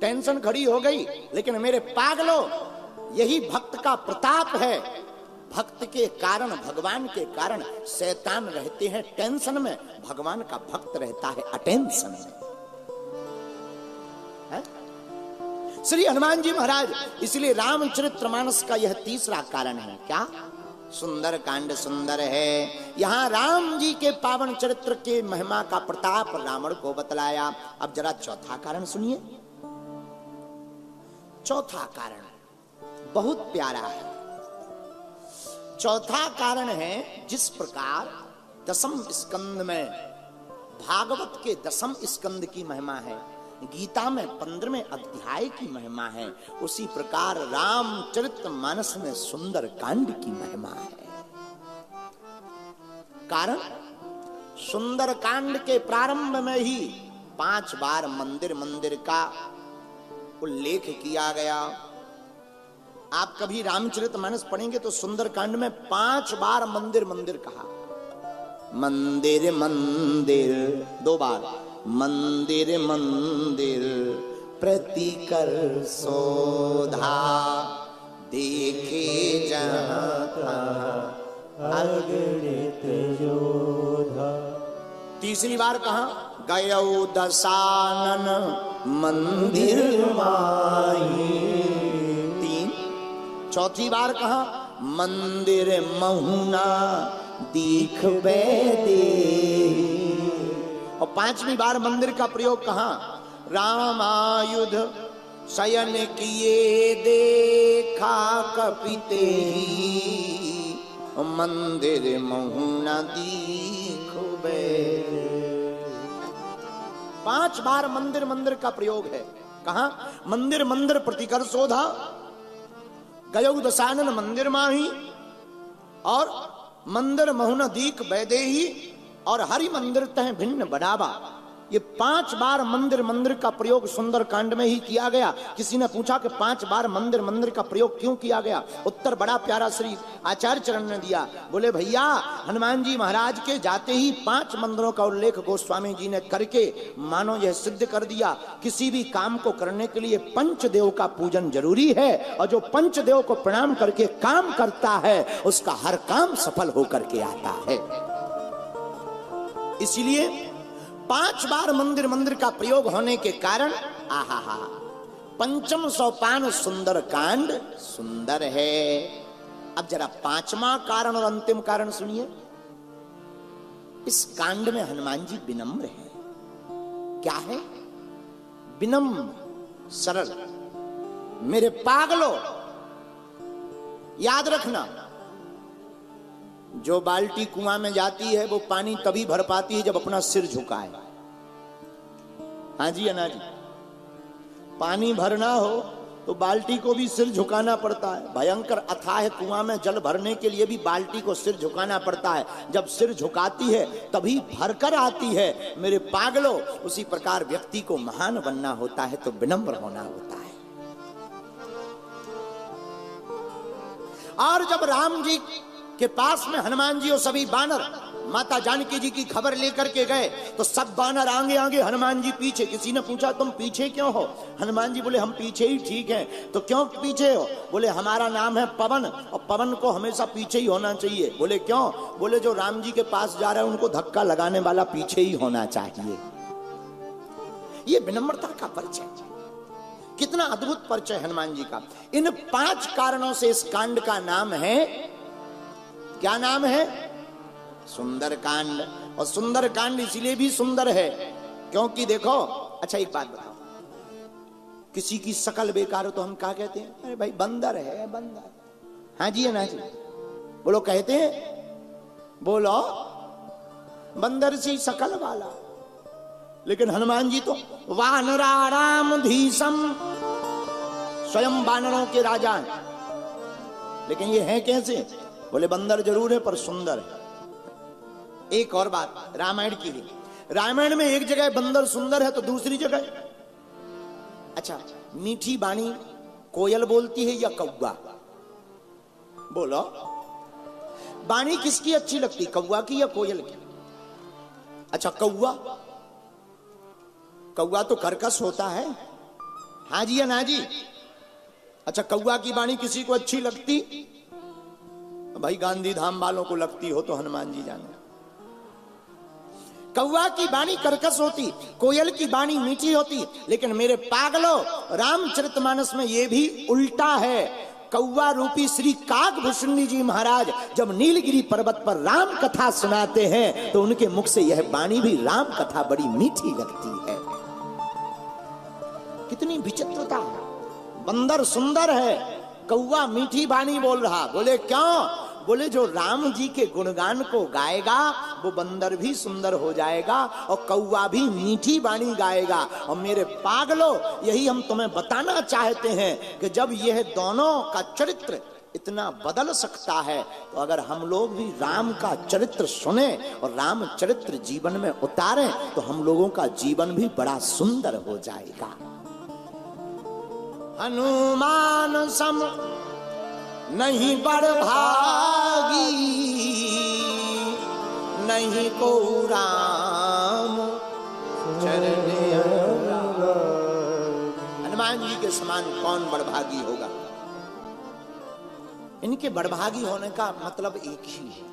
टेंशन खड़ी हो गई। लेकिन मेरे पागलों, यही भक्त का प्रताप है। भक्त के कारण, भगवान के कारण शैतान रहते हैं टेंशन में, भगवान का भक्त रहता है अटेंशन में। है? श्री हनुमान जी महाराज, इसलिए रामचरितमानस का यह तीसरा कारण है। क्या? सुंदर कांड सुंदर है। यहां राम जी के पावन चरित्र के महिमा का प्रताप रावण को बतलाया। अब जरा चौथा कारण सुनिए। चौथा कारण बहुत प्यारा है। चौथा कारण है, जिस प्रकार 10वें स्कंद में भागवत के 10वें स्कंद की महिमा है, गीता में 15वें अध्याय की महिमा है, उसी प्रकार रामचरितमानस में सुंदर कांड की महिमा है। कारण, सुंदर कांड के प्रारंभ में ही 5 बार मंदिर का उल्लेख किया गया। आप कभी रामचरितमानस पढ़ेंगे तो सुंदर कांड में 5 बार मंदिर कहा। मंदिर 2 बार, मंदिर प्रतिकर शोधा, देखे जहां अगणित योधा। तीसरी बार कहा गयौ दशानन मंदिर माही। 3। चौथी बार कहा मंदिर महुना दीख दे। और पांचवी बार मंदिर का प्रयोग कहां? रामायुध शयन किए देखा कपिते ही, मंदिर महु न दीखो बे। 5 बार मंदिर मंदिर का प्रयोग है। कहां? मंदिर मंदिर प्रतिकर शोधा, गयौ दशानन मंदिर माही, और मंदिर महुन दीख वैदेही, और हरि मंदिर तह भिन्न बढ़ावा। ये 5 बार मंदिर मंदिर का प्रयोग सुंदर कांड में ही किया गया। किसी ने पूछा कि 5 बार मंदिर मंदिर का प्रयोग क्यों किया गया? उत्तर बड़ा प्यारा श्री आचार्य चरण ने दिया। बोले भैया, हनुमान जी महाराज के जाते ही 5 मंदिरों का उल्लेख गोस्वामी जी ने करके मानो यह सिद्ध कर दिया, किसी भी काम को करने के लिए पंचदेव का पूजन जरूरी है, और जो पंचदेव को प्रणाम करके काम करता है उसका हर काम सफल होकर के आता है। इसलिए 5 बार मंदिर मंदिर का प्रयोग होने के कारण आहा, पंचम सोपान सुंदर कांड सुंदर है। अब जरा 5वां कारण और अंतिम कारण सुनिए। इस कांड में हनुमान जी विनम्र है। क्या है? विनम्र, सरल। मेरे पागलों, याद रखना, जो बाल्टी कुआं में जाती है वो पानी तभी भर पाती है जब अपना सिर झुकाए। हाँ जी अना जी, पानी भरना हो तो बाल्टी को भी सिर झुकाना पड़ता है। भयंकर अथाह कुआं में जल भरने के लिए भी बाल्टी को सिर झुकाना पड़ता है। जब सिर झुकाती है तभी भरकर आती है। मेरे पागलों, उसी प्रकार व्यक्ति को महान बनना होता है तो विनम्र होना होता है। और जब राम जी के पास में हनुमान जी और सभी बानर माता जानकी जी की खबर लेकर के गए तो सब बानर आगे आगे, हनुमान जी पीछे। किसी ने पूछा तुम पीछे क्यों हो? हनुमान जी बोले हम पीछे ही ठीक हैं। तो क्यों पीछे हो? बोले हमारा नाम है पवन, और पवन को हमेशा पीछे ही होना चाहिए। बोले क्यों? बोले जो राम जी के पास जा रहा है उनको धक्का लगाने वाला पीछे ही होना चाहिए। ये विनम्रता का परिचय, कितना अद्भुत परिचय हनुमान जी का। इन 5 कारणों से इस कांड का नाम है, क्या नाम है? सुंदर कांड। और सुंदर कांड इसलिए भी सुंदर है क्योंकि देखो, अच्छा एक बात बताओ, किसी की शकल बेकार हो तो हम क्या कहते हैं? अरे भाई बंदर है, बंदर। हाँ जी है ना जी, बोलो कहते हैं, बोलो बंदर सी शकल वाला। लेकिन हनुमान जी तो वानराराम धीसम, स्वयं वानरों के राजा हैं। लेकिन ये है कैसे? बोले बंदर जरूर है पर सुंदर है। एक और बात रामायण की भी, रामायण में एक जगह बंदर सुंदर है तो दूसरी जगह, अच्छा मीठी बाणी कोयल बोलती है या कौवा? बोलो बाणी किसकी अच्छी लगती, कौवा की या कोयल की? अच्छा कौवा, कौवा तो कर्कश होता है। हाँ जी या ना जी? अच्छा कौवा की बाणी किसी को अच्छी लगती? भाई गांधी धाम वालों को लगती हो तो हनुमान जी जाने। कौवा की बाणी कर्कश होती, कोयल की बाणी मीठी होती। लेकिन मेरे पागलों, रामचरितमानस में यह भी उल्टा है। कौवा रूपी श्री काकभूषणी जी महाराज जब नीलगिरी पर्वत पर राम कथा सुनाते हैं तो उनके मुख से यह बाणी भी राम कथा बड़ी मीठी लगती है। कितनी विचित्रता है। बंदर सुंदर है, कौवा मीठी बाणी बोल रहा। बोले क्यों? बोले जो राम जी के गुणगान को गाएगा वो बंदर भी सुंदर हो जाएगा और कौवा भी मीठी बाणी गाएगा। और मेरे पागलों, यही हम तुम्हें बताना चाहते हैं कि जब यह दोनों का चरित्र इतना बदल सकता है तो अगर हम लोग भी राम का चरित्र सुने और राम चरित्र जीवन में उतारें तो हम लोगों का जीवन भी बड़ा सुंदर हो जाएगा। हनुमान सम नहीं बड़भागी, नहीं को राम चरण। हनुमान जी के समान कौन बड़भागी होगा? इनके बड़भागी होने का मतलब एक ही है,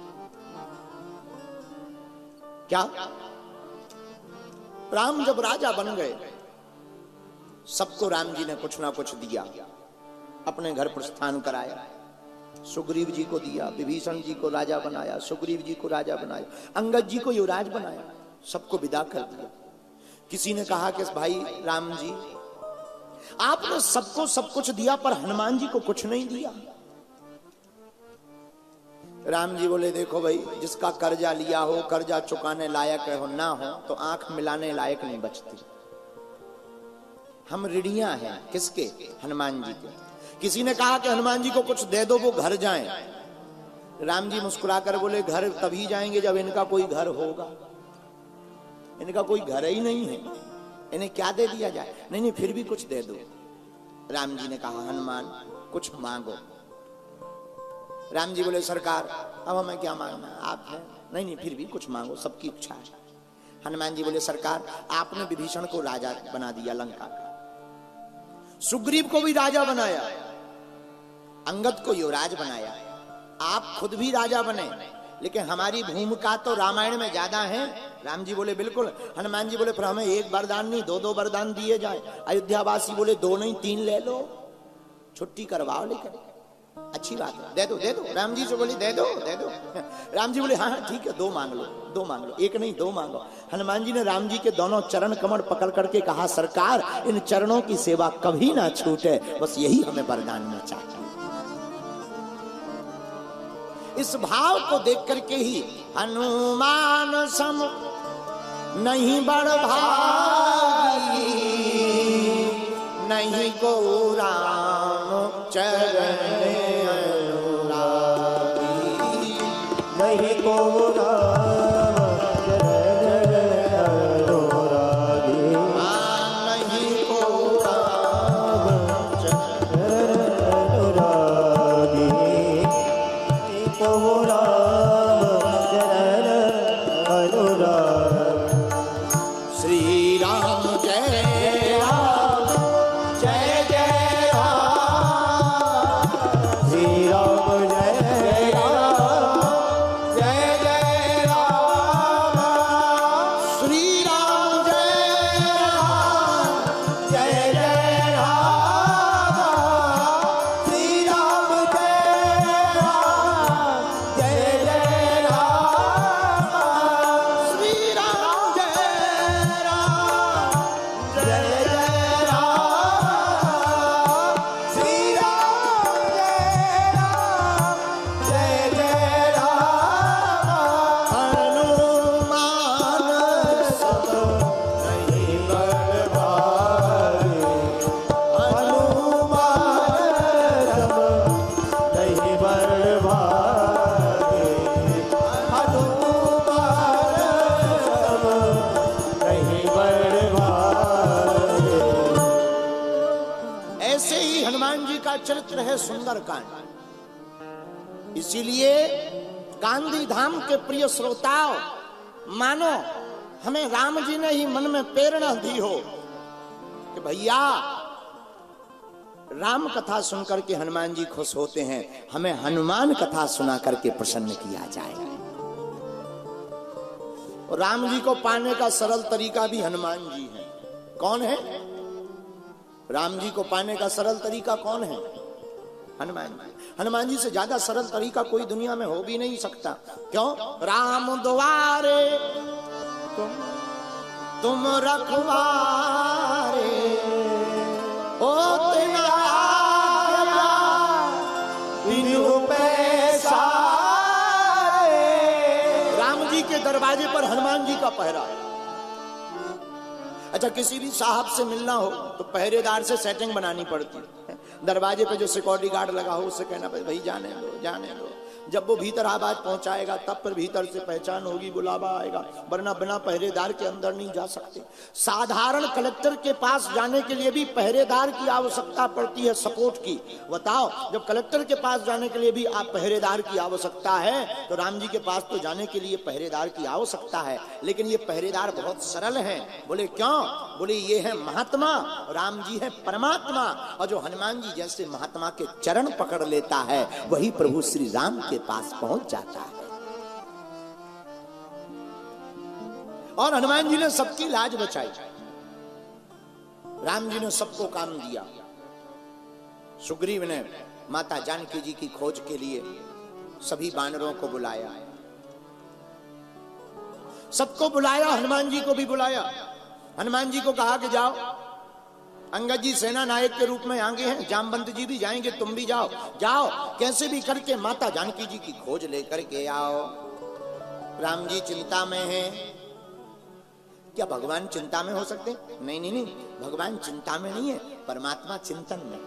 क्या? राम जब राजा बन गए सबको राम जी ने कुछ ना कुछ दिया, अपने घर प्रस्थान कराया। सुग्रीव जी को दिया, विभीषण जी को राजा बनाया, सुग्रीव जी को राजा बनाया, अंगद जी को युवराज बनाया, सबको विदा कर दिया। किसी ने कहा कि भाई राम जी, आपने सबको सब कुछ दिया पर हनुमान जी को कुछ नहीं दिया। राम जी बोले देखो भाई, जिसका कर्जा लिया हो, कर्जा चुकाने लायक हो ना हो तो आंख मिलाने लायक नहीं बचती। हम ऋणियां हैं किसके? हनुमान जी के। किसी ने कहा कि हनुमान जी को कुछ दे दो वो घर जाएं। राम जी मुस्कुराकर बोले घर तभी जाएंगे जब इनका कोई घर होगा। इनका कोई घर ही नहीं है, इन्हें क्या दे दिया जाए? नहीं नहीं फिर भी कुछ दे दो। राम जी ने कहा हनुमान कुछ मांगो। राम जी बोले सरकार अब हमें क्या मांगना, आप हैं। नहीं नहीं फिर भी कुछ मांगो, सबकी इच्छा है। हनुमान जी बोले सरकार आपने विभीषण को राजा बना दिया लंका का, सुग्रीव को भी राजा बनाया, अंगद को युवराज बनाया, आप खुद भी राजा बने, लेकिन हमारी भूमिका तो रामायण में ज्यादा है। राम जी बोले बिल्कुल। हनुमान जी बोले पर हमें एक वरदान नहीं दो दो वरदान दिए जाए। अयोध्यावासी बोले दो नहीं 3 ले लो, छुट्टी करवाओ। लेकर अच्छी बात है, दे दो दे दो। राम जी से बोली दे दो दे दो। राम जी बोले हाँ हाँ ठीक है, 2 मांग लो, 2 मांग लो, एक नहीं 2 मांगो। हनुमान जी ने राम जी के दोनों चरण कमर पकड़ करके कहा सरकार इन चरणों की सेवा कभी ना छूटे, बस यही हमें वरदान में चाहिए। इस भाव को देख करके ही हनुमान सम नहीं बड़ भाई, नहीं को राम चरण अनुरागी, नहीं को राम चरण अनुरागी, नहीं को राम चरण अनुरागी, नहीं को राम चरण अनुरागी। श्री राम जय राम जय जय राम, श्री राम जय राम जय जय राम, श्री राम जय राम जय जय राम, श्री राम जय राम जय जय राम, श्री राम जय राम जय जय राम, श्री राम जय राम जय जय राम। हनुमान सब नहीं बड़ भाई, हनुमान सब नहीं बड़ भाई, हनुमान सब नहीं बड़ भाई। ऐसे ही हनुमान जी का चरित्र है सुंदर कांड। इसीलिए गांधी धाम के प्रिय श्रोताओं, मानो हमें राम जी ने ही मन में प्रेरणा दी हो कि भैया राम कथा सुनकर के हनुमान जी खुश होते हैं, हमें हनुमान कथा सुना करके प्रसन्न किया जाए। और राम जी को पाने का सरल तरीका भी हनुमान जी है। कौन है? राम जी को पाने का सरल तरीका कौन है? हनुमान जी। हनुमान जी से ज्यादा सरल तरीका कोई दुनिया में हो भी नहीं सकता। क्यों? राम द्वारे तुम रखवारे, होते न आज्ञा बिनु पैसारे। राम जी के दरवाजे पर हनुमान जी का पहरा है। अच्छा किसी भी साहब से मिलना हो तो पहरेदार से सेटिंग बनानी पड़ती है। दरवाजे पे जो सिक्योरिटी गार्ड लगा हो उससे कहना भाई जाने दो जाने दो। जब वो भीतर आवाज पहुंचाएगा तब पर भीतर से पहचान होगी, बुलावा आएगा, वरना बिना पहरेदार के अंदर नहीं जा सकते। साधारण कलेक्टर के पास जाने के लिए भी पहरेदार की आवश्यकता पड़ती है, सपोर्ट की। बताओ जब कलेक्टर के पास जाने के लिए भी आप पहरेदार की आवश्यकता है तो राम जी के पास तो जाने के लिए पहरेदार की आवश्यकता है। लेकिन ये पहरेदार बहुत सरल हैं। बोले क्यों? बोले ये है महात्मा, राम जी है परमात्मा। और जो हनुमान जी जैसे महात्मा के चरण पकड़ लेता है वही प्रभु श्री राम के पास पहुंच जाता है। और हनुमान जी ने सबकी लाज बचाई, राम जी ने सबको काम दिया। सुग्रीव ने माता जानकी जी की खोज के लिए सभी वानरों को बुलाया। सबको बुलाया, हनुमान जी को भी बुलाया। हनुमान जी को कहा कि जाओ, अंगद जी सेना नायक के रूप में आगे हैं, जामवंत जी भी जाएंगे, तुम भी जाओ, जाओ कैसे भी करके माता जानकी जी की खोज लेकर के आओ। राम जी चिंता में हैं। क्या भगवान चिंता में हो सकते? नहीं नहीं नहीं, भगवान चिंता में नहीं है, परमात्मा चिंतन में।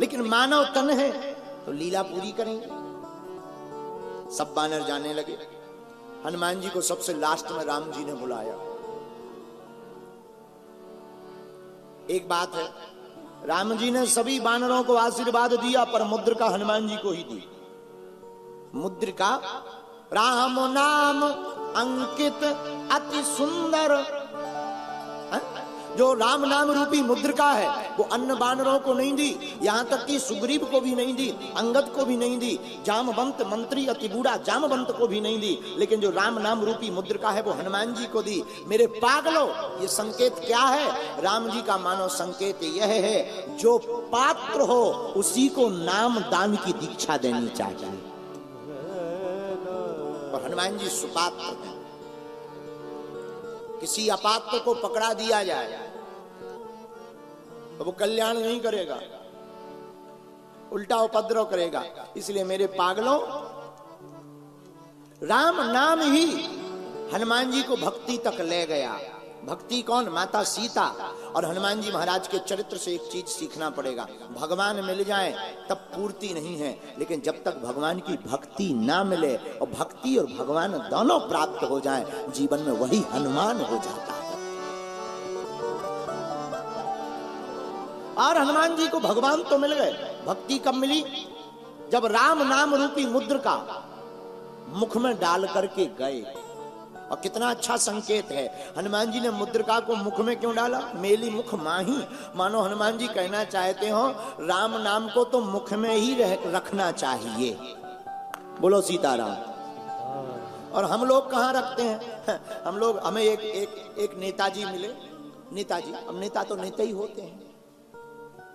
लेकिन मानव तन है तो लीला पूरी करेंगे। सब बानर जाने लगे। हनुमान जी को सबसे लास्ट में राम जी ने बुलाया। एक बात है, राम जी ने सभी बानरों को आशीर्वाद दिया, पर मुद्रिका हनुमान जी को ही दी। मुद्रिका राम नाम अंकित अति सुंदर, जो राम नाम रूपी मुद्रिका है वो अन्य बानरों को नहीं दी, यहां तक कि सुग्रीव को भी नहीं दी, अंगद को भी नहीं दी, जामवंत मंत्री अति बूढ़ा जामवंत को भी नहीं दी, लेकिन जो राम नाम रूपी मुद्रिका है वो हनुमान जी को दी। मेरे पागलों, ये संकेत क्या है? राम जी का मानो संकेत यह है, जो पात्र हो उसी को नाम दान की दीक्षा देनी चाहिए। और हनुमान जी सुपात्र हैं। किसी अपात्र को पकड़ा दिया जाए तो वो कल्याण नहीं करेगा, उल्टा उपद्रव करेगा। इसलिए मेरे पागलों, राम नाम ही हनुमान जी को भक्ति तक ले गया। भक्ति कौन? माता सीता। और हनुमान जी महाराज के चरित्र से एक चीज सीखना पड़ेगा, भगवान मिल जाए तब पूर्ति नहीं है, लेकिन जब तक भगवान की भक्ति ना मिले और भक्ति और भगवान दोनों प्राप्त हो जाए, जीवन में वही हनुमान हो जाता है। और हनुमान जी को भगवान तो मिल गए, भक्ति कब मिली? जब राम नाम रूपी मुद्रिका मुख में डाल करके गए। और कितना अच्छा संकेत है, हनुमान जी ने मुद्रिका को मुख में क्यों डाला? मेली मुख माही, मानो हनुमान जी कहना चाहते हो राम नाम को तो मुख में ही रखना चाहिए। बोलो सीताराम। और हम लोग कहाँ रखते हैं? हम लोग, हमें एक नेताजी मिले। नेताजी, अब नेता तो नेता ही होते हैं,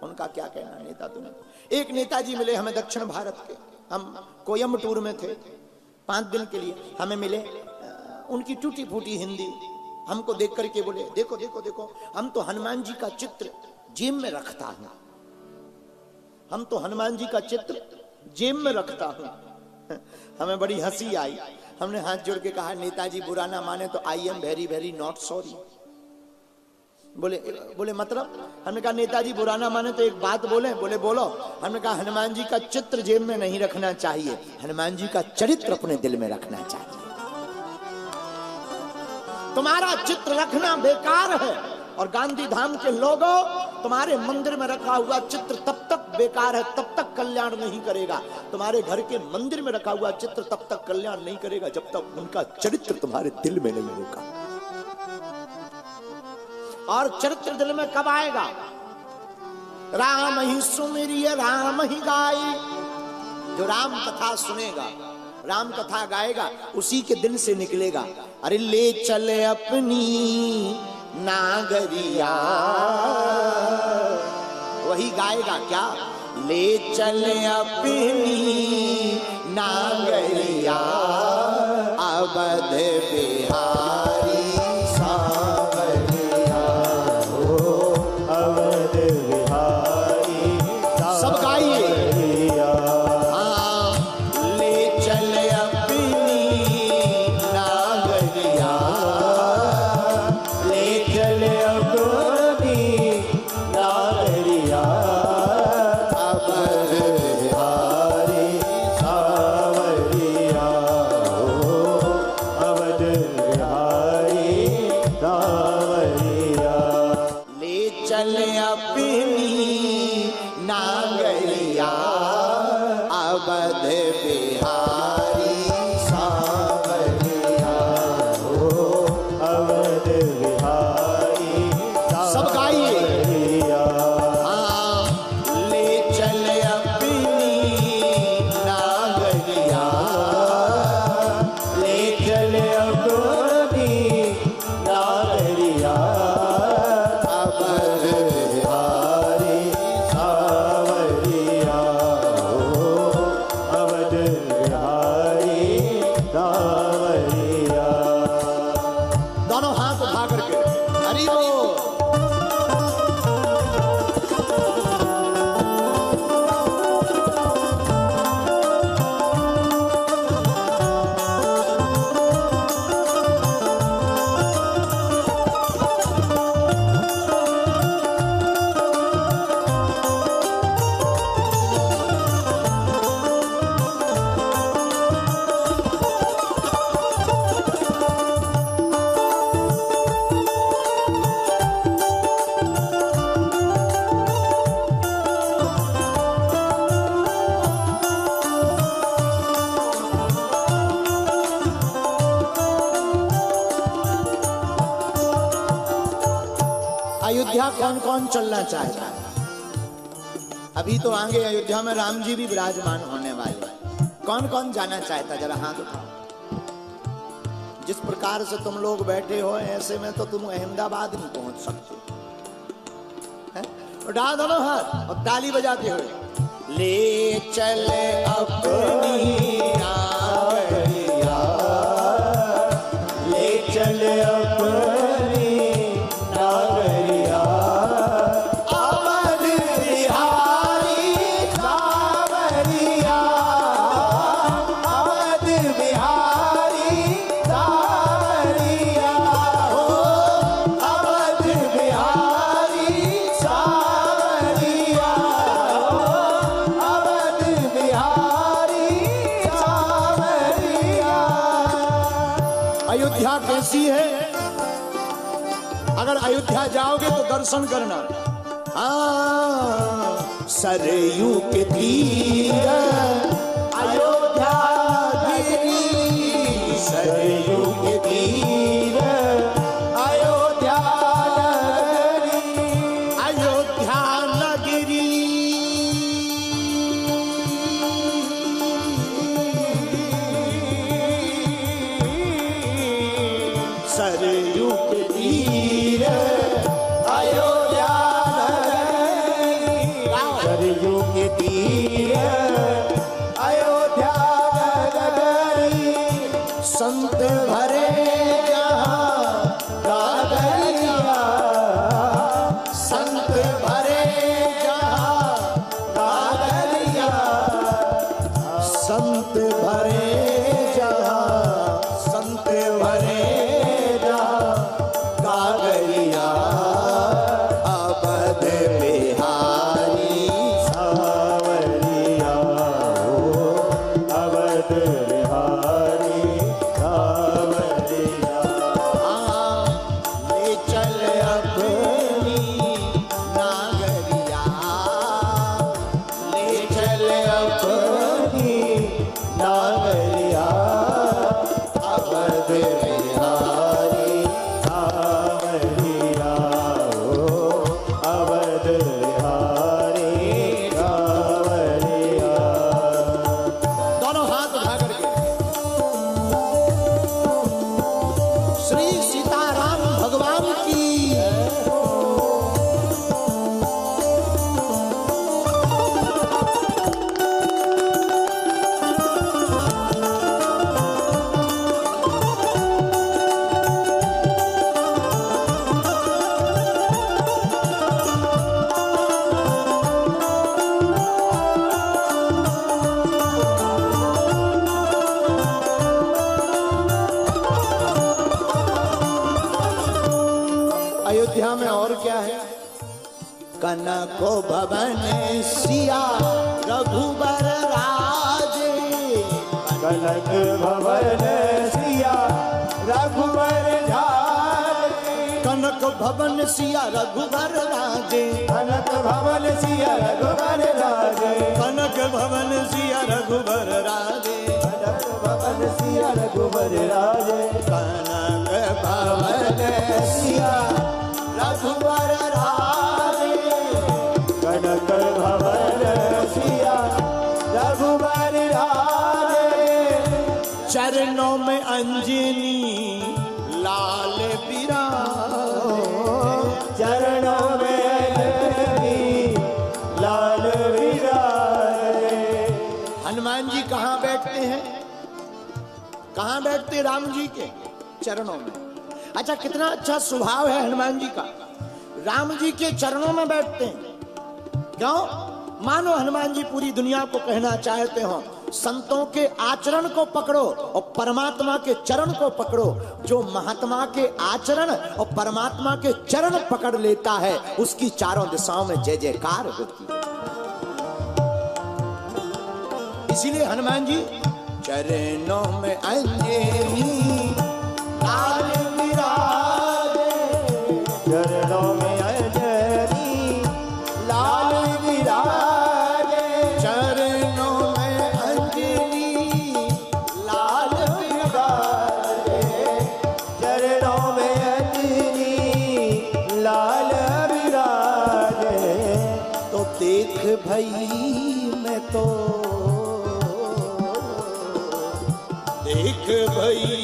उनका क्या कहना, नेता तो नहीं। एक नेताजी मिले हमें दक्षिण भारत के। हम कोयम्बटूर में थे 5 दिन के लिए, हमें मिले। उनकी टूटी फूटी हिंदी हमको देख करके बोले, देखो देखो देखो, हम तो हनुमान जी का चित्र जेब में रखता हूं, हम तो हनुमान जी का चित्र जेब में रखता हूं। हमें बड़ी हंसी आई। हमने हाथ जोड़ के कहा, नेताजी बुरा ना माने तो I am very very not sorry. बोले मतलब? हमने कहा नेताजी बुरा ना माने तो एक बात बोले। बोले बोलो। हमने कहा हनुमान जी का चित्र जेब में नहीं रखना चाहिए, हनुमान जी का चरित्र अपने दिल में रखना चाहिए। तुम्हारा चित्र रखना बेकार है। और गांधी धाम के लोगों, तुम्हारे मंदिर में रखा हुआ चित्र तब तक बेकार है, तब तक कल्याण नहीं करेगा। तुम्हारे घर के मंदिर में रखा हुआ चित्र तब तक कल्याण नहीं करेगा जब तक उनका चरित्र तुम्हारे दिल में नहीं होगा। और चरित्र दिल में कब आएगा? राम ही सुमिरिय राम ही गाई। जो राम कथा सुनेगा, राम कथा गाएगा, उसी के दिल से निकलेगा। अरे ले चले अपनी नागरिया, वही गाएगा। क्या? ले चले अपनी नागरिया, अवध बिहारी सांवरिया हो, अवध बिहारी सब गाइए। अवध कौन कौन चलना चाहता है? अभी तो आगे अयोध्या में राम जी भी विराजमान होने वाले हैं। कौन कौन जाना चाहता, जरा हाथ उठाओ। जिस प्रकार से तुम लोग बैठे हो ऐसे में तो तुम अहमदाबाद नहीं पहुंच सकते हैं? उठा दोनों हाथ और ताली बजाते हुए, ले चले अपनी नागरिया, ले चले अपनी नागरिया, अवध बिहारी सावरिया, अवध बिहारी सावरिया, हो अवध बिहारी सावरिया, अवध बिहारी सावरिया। अयोध्या कैसी है? अगर अयोध्या जाओगे तो दर्शन करना। हाँ, सरयू के तीर अयोध्या गिरी, सरयू के तीर अयोध्या नगरी, अयोध्या नगरी। सरयू के तीर अयोध्या नगरी, सरयू के तीर अयोध्या नगरी, संत भरे जहाँ कागरिया, संत भरे जहाँ कागरिया, संत भरे जहाँ, संत भरे जहाँ कागरिया, अवध बिहारी सावरिया, हो अवध बिहारी सावरिया। ले चल अपनी नागरिया, ले चल अपनी नागरिया, अवध बिहारी सावरिया, हो अवध बिहारी सावरिया। दोनों हाथ उठा करके श्री सीताराम भगवान की अयोध्या में और क्या है? कनक भवन सिया रघुबर राजे, कनक भवन सिया रघुबर झारे, कनक भवन सिया रघुबर राजे, कनक भवन सिया रघुबर राजे, कनक भवन सिया रघुबर राजे, कनक भवन सिया रघुबर राजे, कनक भवन सिया रघुबर राजे, कनक भवन सिया रघुबर राजे, चरणों में अंजनी लाल बिराजे, चरणों में अंजनी लाल विराजे। हनुमान जी कहाँ बैठते हैं? कहाँ बैठते राम जी के चरणों में। अच्छा, कितना अच्छा स्वभाव है हनुमान जी का, राम जी के चरणों में बैठते हैं। क्यों? मानो हनुमान जी पूरी दुनिया को कहना चाहते हो, संतों के आचरण को पकड़ो और परमात्मा के चरण को पकड़ो। जो महात्मा के आचरण और परमात्मा के चरण पकड़ लेता है, उसकी चारों दिशाओं में जय जयकार होती है। इसीलिए हनुमान जी चरणों में अंजनी लाल विराजे, चरणों में अंजनी लाल विराजे, चरणों में अंजनी लाल विराजे, चरणों में अंजनी लाल विराजे। देख भई मैं तो, देख भई